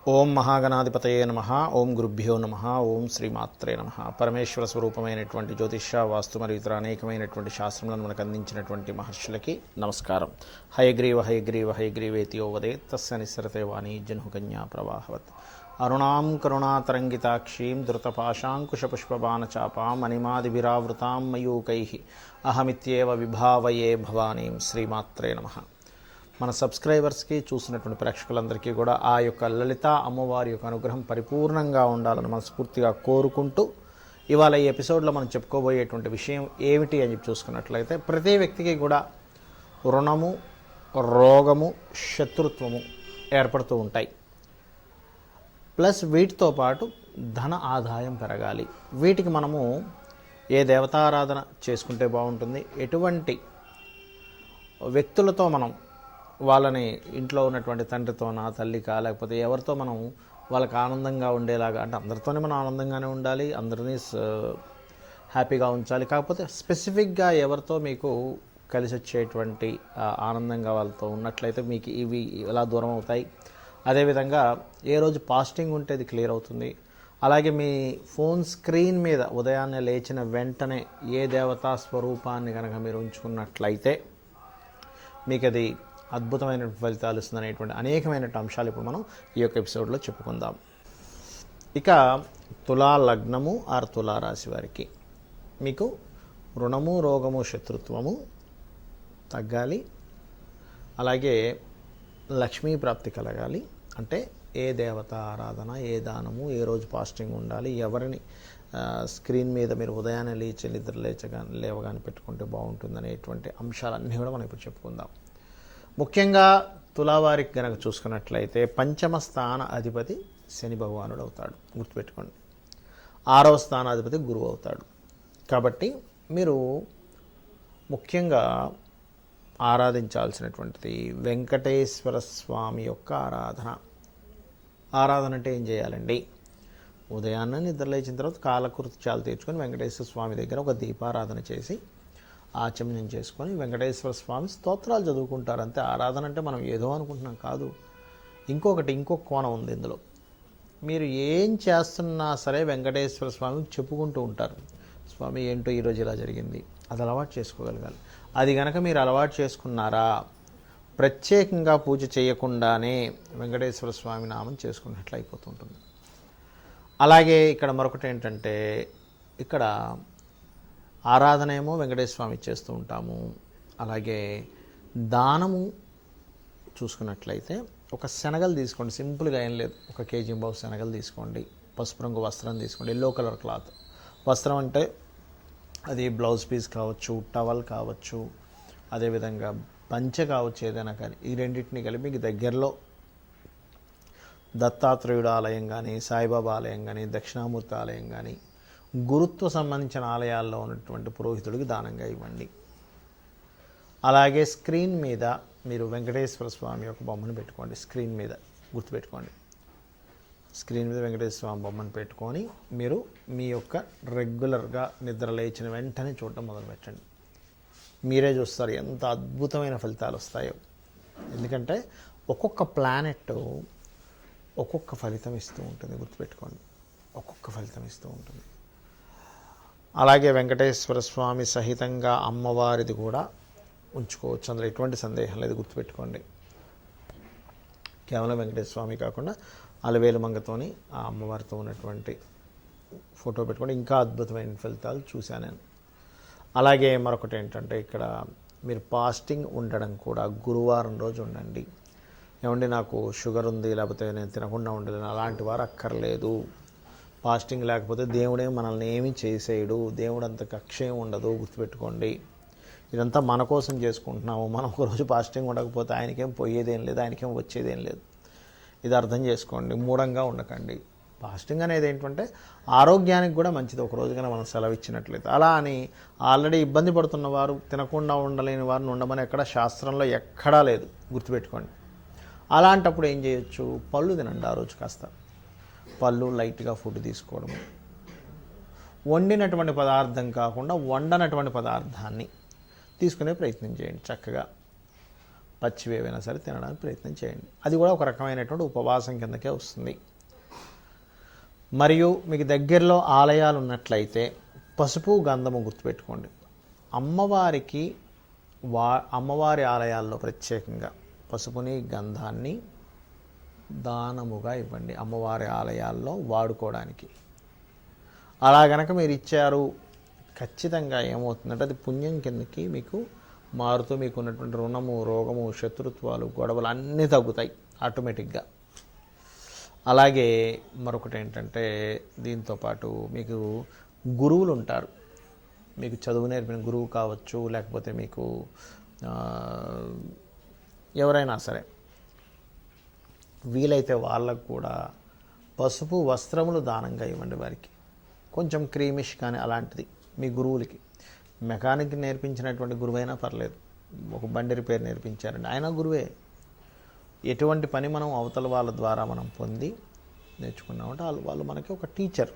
ఓం మహాగణాధిపతయే నమః. ఓం గురుభ్యో నమః. ఓం శ్రీమాత్రే నమః. పరమేశ్వర స్వరూపమైనటువంటి జ్యోతిష, వాస్తు మరియు ఇతర అనేకమైనటువంటి శాస్త్రములను మనకు అందించినటువంటి మహర్షులకి నమస్కారం. హయగ్రీవ హయగ్రీవ హయగ్రీవేతియో వదేత్ తస్య నిస్సరతే వాణి జన్హుకన్యా ప్రవాహవత్. అరుణాం కరుణాతరంగితాక్షీం ధృతపాశాంకుశపుష్పబాణచాపాం మణిమాదిభిరావృతాం మయూకైః అహమిత్యేవ విభావయే భవానీం. శ్రీమాత్రే నమః. మన సబ్స్క్రైబర్స్కి, చూసినటువంటి ప్రేక్షకులందరికీ కూడా ఆ యొక్క లలిత అమ్మవారి యొక్క అనుగ్రహం పరిపూర్ణంగా ఉండాలని మనస్ఫూర్తిగా కోరుకుంటూ, ఇవాళ ఈ ఎపిసోడ్లో మనం చెప్పుకోబోయేటువంటి విషయం ఏమిటి అని చెప్పి చూసుకున్నట్లయితే, ప్రతి వ్యక్తికి కూడా రుణము, రోగము, శత్రుత్వము ఏర్పడుతూ ఉంటాయి. ప్లస్ వీటితో పాటు ధన ఆదాయం పెరగాలి. వీటికి మనము ఏ దేవతారాధన చేసుకుంటే బాగుంటుంది, ఎటువంటి వ్యక్తులతో మనం వాళ్ళని, ఇంట్లో ఉన్నటువంటి తండ్రితోనా, తల్లికా, లేకపోతే ఎవరితో మనం వాళ్ళకి ఆనందంగా ఉండేలాగా, అంటే అందరితోనే మనం ఆనందంగానే ఉండాలి, అందరినీ హ్యాపీగా ఉంచాలి. కాకపోతే స్పెసిఫిక్గా ఎవరితో మీకు కలిసి వచ్చేటువంటి ఆనందంగా వాళ్ళతో ఉన్నట్లయితే మీకు ఇవి ఎలా దూరం అవుతాయి. అదేవిధంగా ఏ రోజు పాస్టింగ్ ఉంటే అది క్లియర్ అవుతుంది. అలాగే మీ ఫోన్ స్క్రీన్ మీద ఉదయాన్నే లేచిన వెంటనే ఏ దేవతా స్వరూపాన్ని కనుక మీరు ఉంచుకున్నట్లయితే మీకు అది అద్భుతమైన ఫలితాలు ఇస్తుందనేటువంటి అనేకమైన అంశాలు ఇప్పుడు మనం ఈ యొక్క ఎపిసోడ్లో చెప్పుకుందాం. ఇక తులా లగ్నము ఆర్ తులా రాశి వారికి మీకు రుణము, రోగము, శత్రుత్వము తగ్గాలి. అలాగే లక్ష్మీ ప్రాప్తి కలగాలి. అంటే ఏ దేవత ఆరాధన, ఏ దానము, ఏ రోజు పాస్టింగ్ ఉండాలి, ఎవరిని స్క్రీన్ మీద మీరు ఉదయాన్నే నిద్ర లేవగానే పెట్టుకుంటే బాగుంటుందనేటువంటి అంశాలన్నీ కూడా మనం ఇప్పుడు చెప్పుకుందాం. ముఖ్యంగా తులావారికి కనుక చూసుకున్నట్లయితే పంచమ స్థాన అధిపతి శని భగవానుడు అవుతాడు, గుర్తుపెట్టుకోండి. 6వ స్థానాధిపతి గురువు అవుతాడు. కాబట్టి మీరు ముఖ్యంగా ఆరాధించాల్సినటువంటిది వెంకటేశ్వర స్వామి యొక్క ఆరాధన అంటే ఏం చేయాలండి? ఉదయాన్నే నిద్ర లేచిన తర్వాత కాలకృత్యాలు తీర్చుకొని వెంకటేశ్వర స్వామి దగ్గర ఒక దీపారాధన చేసి ఆచమనం చేసుకొని వెంకటేశ్వర స్వామి స్తోత్రాలు చదువుకుంటారు అంతే. ఆరాధన అంటే మనం ఏదో అనుకుంటున్నాం కాదు. ఇంకొక కోణం ఉంది ఇందులో. మీరు ఏం చేస్తున్నా సరే వెంకటేశ్వర స్వామికి చెప్పుకుంటూ ఉంటారు, స్వామి ఏంటో ఈరోజు ఇలా జరిగింది. అది అలవాటు చేసుకోగలగాలి. అది కనుక మీరు అలవాటు చేసుకున్నారా, ప్రత్యేకంగా పూజ చేయకుండానే వెంకటేశ్వర స్వామి నామం చేసుకున్నట్లు అయిపోతుంటుంది. అలాగే ఇక్కడ మరొకటి ఏంటంటే, ఇక్కడ ఆరాధన ఏమో వెంకటేశ్వర స్వామి చేస్తూ ఉంటాము. అలాగే దానము చూసుకున్నట్లయితే ఒక శనగలు తీసుకోండి, సింపుల్గా ఏం లేదు, 1 కేజీ బావు శనగలు తీసుకోండి. పసుపు రంగు వస్త్రం తీసుకోండి, ఎల్లో కలర్ క్లాత్. వస్త్రం అంటే అది బ్లౌజ్ పీస్ కావచ్చు, టవల్ కావచ్చు, అదేవిధంగా పంచె కావచ్చు, ఏదైనా కానీ. ఈ రెండింటిని కలిపి మీకు దగ్గరలో దత్తాత్రేయుడు ఆలయం కానీ, సాయిబాబా ఆలయం కానీ, దక్షిణామూర్తి ఆలయం కానీ, గురుత్వ సంబంధించిన ఆలయాల్లో ఉన్నటువంటి పురోహితుడికి దానంగా ఇవ్వండి. అలాగే స్క్రీన్ మీద మీరు వెంకటేశ్వర స్వామి యొక్క బొమ్మను పెట్టుకోండి. స్క్రీన్ మీద గుర్తుపెట్టుకోండి, స్క్రీన్ మీద వెంకటేశ్వర స్వామి బొమ్మను పెట్టుకొని మీరు మీ యొక్క రెగ్యులర్గా నిద్ర లేచిన వెంటనే చూడటం మొదలుపెట్టండి. మీరే చూస్తారు ఎంత అద్భుతమైన ఫలితాలు వస్తాయో. ఎందుకంటే ఒక్కొక్క ప్లానెట్ ఒక్కొక్క ఫలితం ఇస్తూ ఉంటుంది, గుర్తుపెట్టుకోండి, ఒక్కొక్క ఫలితం ఇస్తూ ఉంటుంది. అలాగే వెంకటేశ్వర స్వామి సహితంగా అమ్మవారిది కూడా ఉంచుకోవచ్చు, అందులో ఎటువంటి సందేహం లేదు, గుర్తుపెట్టుకోండి. కేవలం వెంకటేశ్వర స్వామి కాకుండా అలవేలు మంగతోని ఆ అమ్మవారితో ఉన్నటువంటి ఫోటో పెట్టుకోండి. ఇంకా అద్భుతమైన ఫలితాలు చూశాను నేను. అలాగే మరొకటి ఏంటంటే, ఇక్కడ మీరు పాస్టింగ్ ఉండడం కూడా గురువారం రోజు ఉండండి. ఏమండి నాకు షుగర్ ఉంది, లేకపోతే నేను తినకుండా ఉండలేను, అలాంటి వారు అక్కర్లేదు. పాస్టింగ్ లేకపోతే దేవుడే మనల్ని ఏమీ చేసేయడు, దేవుడు అంత కక్షేం ఉండదు, గుర్తుపెట్టుకోండి. ఇదంతా మన కోసం చేసుకుంటున్నాము. మనం ఒకరోజు పాస్టింగ్ ఉండకపోతే ఆయనకేం పోయేదేం లేదు, ఆయనకేం వచ్చేదేం లేదు. ఇది అర్థం చేసుకోండి. మూఢంగా ఉండకండి. పాస్టింగ్ అనేది ఏంటంటే ఆరోగ్యానికి కూడా మంచిది, ఒక రోజుగానే మనం సెలవు ఇచ్చినట్లయితే. అలా అని ఆల్రెడీ ఇబ్బంది పడుతున్న వారు, తినకుండా ఉండలేని వారిని ఉండమని ఎక్కడ శాస్త్రంలో ఎక్కడా లేదు, గుర్తుపెట్టుకోండి. అలాంటప్పుడు ఏం చేయొచ్చు? పళ్ళు తినండి. ఆ రోజు కాస్త పళ్ళు, లైట్గా ఫుడ్ తీసుకోవడం, వండినటువంటి పదార్థం కాకుండా వండనటువంటి పదార్థాన్ని తీసుకునే ప్రయత్నం చేయండి. చక్కగా పచ్చివి ఏవైనా సరే తినడానికి ప్రయత్నం చేయండి. అది కూడా ఒక రకమైనటువంటి ఉపవాసం కిందకే వస్తుంది. మరియు మీకు దగ్గరలో ఆలయాలు ఉన్నట్లయితే పసుపు గంధము గుర్తుపెట్టుకోండి. అమ్మవారి ఆలయాల్లో ప్రత్యేకంగా పసుపుని గంధాన్ని దానముగా ఇవ్వండి, అమ్మవారి ఆలయాల్లో వాడుకోవడానికి. అలా గనక మీరు ఇచ్చారు ఖచ్చితంగా ఏమవుతుందంటే అది పుణ్యం కిందకి మీకు మారుతూ మీకు ఉన్నటువంటి రుణము, రోగము, శత్రుత్వాలు, గొడవలు అన్నీ తగ్గుతాయి ఆటోమేటిక్గా. అలాగే మరొకటి ఏంటంటే దీంతోపాటు మీకు గురువులు ఉంటారు. మీకు చదువు నేర్పిన గురువు కావచ్చు, లేకపోతే మీకు ఎవరైనా సరే వీలైతే వాళ్ళకు కూడా పసుపు వస్త్రములు దానంగా ఇవ్వండి. వారికి కొంచెం క్రీమిష్ కానీ అలాంటిది మీ గురువులకి. మెకానిక్ నేర్పించినటువంటి గురువైనా పర్లేదు, ఒక బండి రిపేర్ నేర్పించారండి, ఆయన గురువే. ఎటువంటి పని మనం అవతల వాళ్ళ ద్వారా మనం పొంది నేర్చుకున్నామంటే వాళ్ళు మనకి ఒక టీచర్,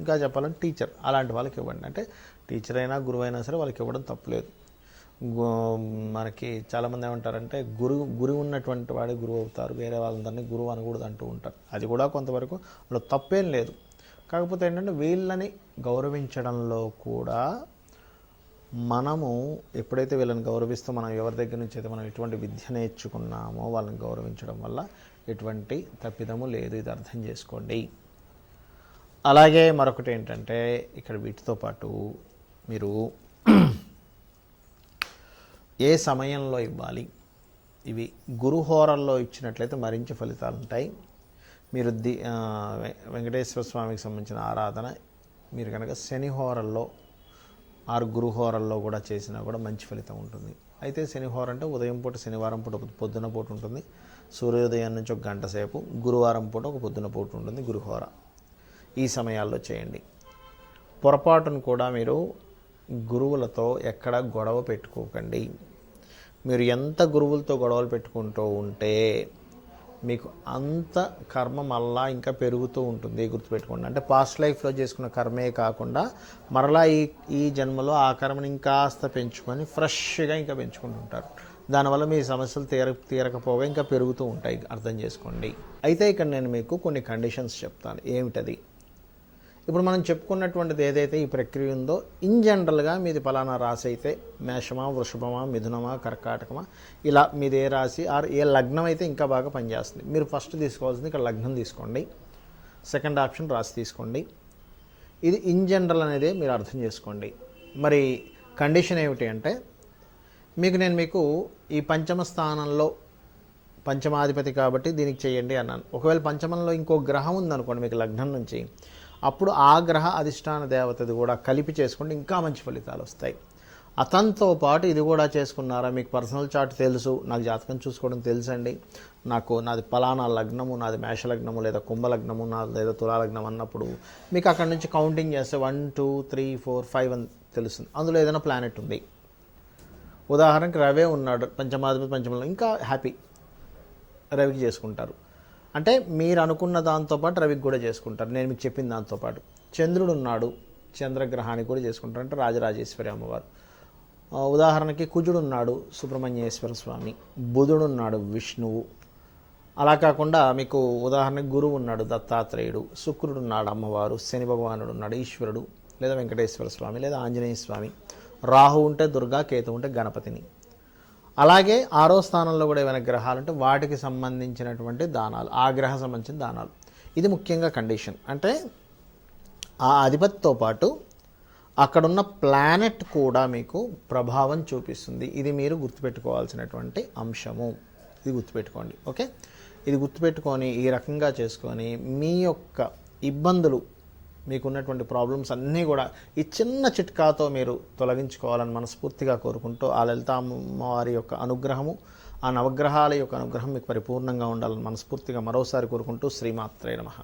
ఇంకా చెప్పాలంటే టీచర్, అలాంటి వాళ్ళకి ఇవ్వండి. అంటే టీచర్ అయినా గురువైనా సరే వాళ్ళకి ఇవ్వడం తప్పులేదు. మనకి చాలామంది ఏమంటారంటే గురువు ఉన్నటువంటి వాడే గురువు అవుతారు, వేరే వాళ్ళందరినీ గురువు అనకూడదు అంటూ ఉంటారు. అది కూడా కొంతవరకు వాళ్ళు తప్పేం లేదు. కాకపోతే ఏంటంటే వీళ్ళని గౌరవించడంలో కూడా మనము ఎప్పుడైతే వీళ్ళని గౌరవిస్తూ మనం ఎవరి దగ్గర నుంచి అయితే మనం ఎటువంటి విద్య నేర్చుకున్నామో వాళ్ళని గౌరవించడం వల్ల ఎటువంటి తప్పిదము లేదు, ఇది అర్థం చేసుకోండి. అలాగే మరొకటి ఏంటంటే ఇక్కడ వీటితో పాటు మీరు ఏ సమయంలో ఇవ్వాలి, ఇవి గురుహోరల్లో ఇచ్చినట్లయితే మరింత ఫలితాలు ఉంటాయి. మీరు వెంకటేశ్వర స్వామికి సంబంధించిన ఆరాధన మీరు కనుక శనిహోరల్లో ఆరు గురుహోరల్లో కూడా చేసినా కూడా మంచి ఫలితం ఉంటుంది. అయితే శనిహోర అంటే ఉదయం పూట, శనివారం పూట పొద్దున పూట ఉంటుంది, సూర్యోదయం నుంచి 1 గంట సేపు, గురువారం పూట ఒక పొద్దున పూట ఉంటుంది గురుహోర. ఈ సమయాల్లో చేయండి. పొరపాటును కూడా మీరు గురువులతో ఎక్కడ గొడవ పెట్టుకోకండి. మీరు ఎంత గురువులతో గొడవలు పెట్టుకుంటూ ఉంటే మీకు అంత కర్మ మళ్ళా ఇంకా పెరుగుతూ ఉంటుంది, గుర్తుపెట్టుకోండి. అంటే పాస్ట్ లైఫ్లో చేసుకున్న కర్మే కాకుండా మరలా ఈ జన్మలో ఆ కర్మని ఇంకాస్త పెంచుకొని ఫ్రెష్గా ఇంకా పెంచుకుంటుంటారు. దానివల్ల మీ సమస్యలు తీరకపోగా ఇంకా పెరుగుతూ ఉంటాయి, అర్థం చేసుకోండి. అయితే ఇక్కడ నేను మీకు కొన్ని కండిషన్స్ చెప్తాను. ఏమిటది? ఇప్పుడు మనం చెప్పుకున్నటువంటిది ఏదైతే ఈ ప్రక్రియ ఉందో ఇన్ జనరల్గా మీది పలానా రాశి అయితే మేషమా, వృషభమా, మిథునమా, కర్కాటకమా, ఇలా మీది ఏ రాశి ఆర్ ఏ లగ్నం అయితే ఇంకా బాగా పనిచేస్తుంది. మీరు ఫస్ట్ తీసుకోవాల్సింది ఇక్కడ లగ్నం తీసుకోండి, సెకండ్ ఆప్షన్ రాశి తీసుకోండి. ఇది ఇన్ జనరల్ అనేది మీరు అర్థం చేసుకోండి. మరి కండిషన్ ఏమిటి అంటే నేను మీకు ఈ పంచమ స్థానంలో పంచమాధిపతి కాబట్టి దీనికి చేయండి అన్నాను. ఒకవేళ పంచమంలో ఇంకో గ్రహం ఉందనుకోండి మీకు లగ్నం నుంచి, అప్పుడు ఆ గ్రహ అధిష్టాన దేవతది కూడా కలిపి చేసుకుంటే ఇంకా మంచి ఫలితాలు వస్తాయి. అతనితో పాటు ఇది కూడా చేసుకున్నారా, మీకు పర్సనల్ చార్ట్ తెలుసు, నాకు జాతకం చూసుకోవడం తెలుసండి, నాది పలానా లగ్నము, నాది మేషలగ్నము లేదా కుంభలగ్నము, లేదా తులాలగ్నం అన్నప్పుడు మీకు అక్కడి నుంచి కౌంటింగ్ చేస్తే 1 2 3 4 5 అని తెలుస్తుంది. అందులో ఏదైనా ప్లానెట్ ఉంది. ఉదాహరణకి రవే ఉన్నాడు పంచమాధిపతి పంచమంలో, ఇంకా హ్యాపీ, రవికి చేసుకుంటారు. అంటే మీరు అనుకున్న దాంతోపాటు రవికి కూడా చేసుకుంటారు, నేను మీకు చెప్పిన దాంతోపాటు. చంద్రుడు ఉన్నాడు, చంద్రగ్రహానికి కూడా చేసుకుంటారు, అంటే రాజరాజేశ్వరి అమ్మవారు. ఉదాహరణకి కుజుడు ఉన్నాడు, సుబ్రహ్మణ్యేశ్వర స్వామి. బుధుడు ఉన్నాడు, విష్ణువు. అలా కాకుండా మీకు ఉదాహరణకి గురువు ఉన్నాడు, దత్తాత్రేయుడు. శుక్రుడు ఉన్నాడు, అమ్మవారు. శని భగవానుడు ఉన్నాడు, ఈశ్వరుడు లేదా వెంకటేశ్వర స్వామి లేదా ఆంజనేయ స్వామి. రాహు ఉంటే దుర్గా, కేతు ఉంటే గణపతిని. అలాగే 6వ స్థానంలో కూడా ఏమైనా గ్రహాలు ఉంటే వాటికి సంబంధించినటువంటి దానాలు, ఆ గ్రహ సంబంధించిన దానాలు. ఇది ముఖ్యంగా కండిషన్. అంటే ఆ అధిపతితో పాటు అక్కడున్న ప్లానెట్ కూడా మీకు ప్రభావం చూపిస్తుంది. ఇది మీరు గుర్తుపెట్టుకోవాల్సినటువంటి అంశము. ఇది గుర్తుపెట్టుకోండి, ఓకే? ఇది గుర్తుపెట్టుకొని ఈ రకంగా చేసుకొని మీ యొక్క ఇబ్బందులు, మీకున్నటువంటి ప్రాబ్లమ్స్ అన్నీ కూడా ఈ చిన్న చిట్కాతో మీరు తొలగించుకోవాలని మనస్ఫూర్తిగా కోరుకుంటూ, ఆ లలిత అమ్మవారి యొక్క అనుగ్రహము, ఆ నవగ్రహాల యొక్క అనుగ్రహం మీకు పరిపూర్ణంగా ఉండాలని మనస్ఫూర్తిగా మరోసారి కోరుకుంటూ శ్రీమాత్రే నమః.